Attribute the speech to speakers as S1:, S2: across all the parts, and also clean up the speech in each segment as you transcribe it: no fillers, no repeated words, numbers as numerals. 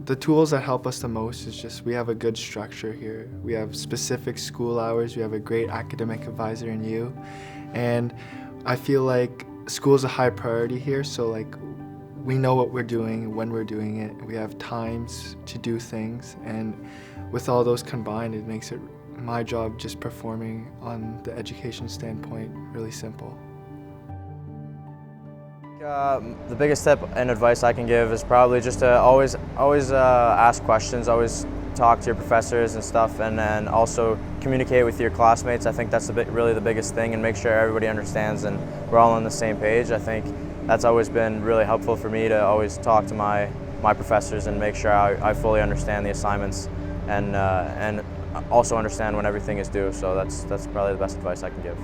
S1: The tools that help us the most is just we have a good structure here. We have specific school hours. We have a great academic advisor in you. And I feel like school is a high priority here, so like we know what we're doing, when we're doing it. We have times to do things, and with all those combined, it makes it my job just performing on the education standpoint really simple.
S2: The biggest tip and advice I can give is probably just to always ask questions, always talk to your professors and stuff, and then also communicate with your classmates. I think that's really the biggest thing, and make sure everybody understands and we're all on the same page. I think that's always been really helpful for me to always talk to my professors and make sure I fully understand the assignments and also understand when everything is due. So that's probably the best advice I can give.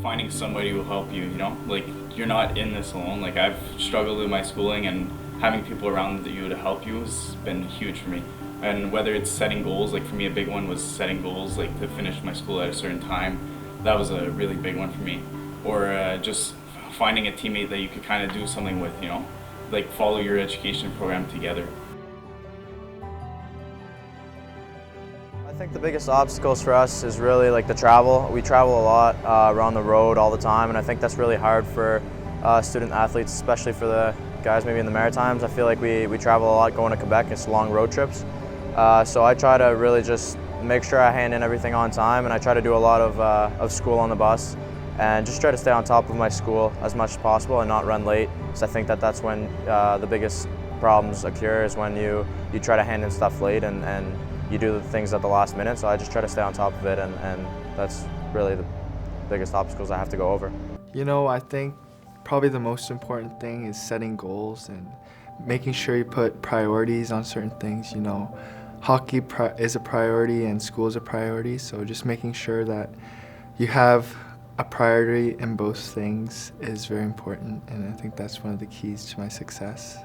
S3: Finding somebody who will help you, like you're not in this alone. Like I've struggled with my schooling, and having people around you to help you has been huge for me. And whether it's setting goals, like for me a big one was setting goals, like to finish my school at a certain time. That was a really big one for me. Or just finding a teammate that you could kind of do something with, like follow your education program together.
S2: I think the biggest obstacles for us is really like the travel. We travel a lot, around the road all the time, and I think that's really hard for student athletes, especially for the guys maybe in the Maritimes. I feel like we travel a lot going to Quebec. It's long road trips. So I try to really just make sure I hand in everything on time, and I try to do a lot of school on the bus, and just try to stay on top of my school as much as possible and not run late. So I think that's when the biggest problems occur, is when you try to hand in stuff late and you do the things at the last minute. So I just try to stay on top of it, and that's really the biggest obstacles I have to go over.
S1: I think probably the most important thing is setting goals and making sure you put priorities on certain things. Hockey is a priority and school is a priority, so just making sure that you have a priority in both things is very important, and I think that's one of the keys to my success.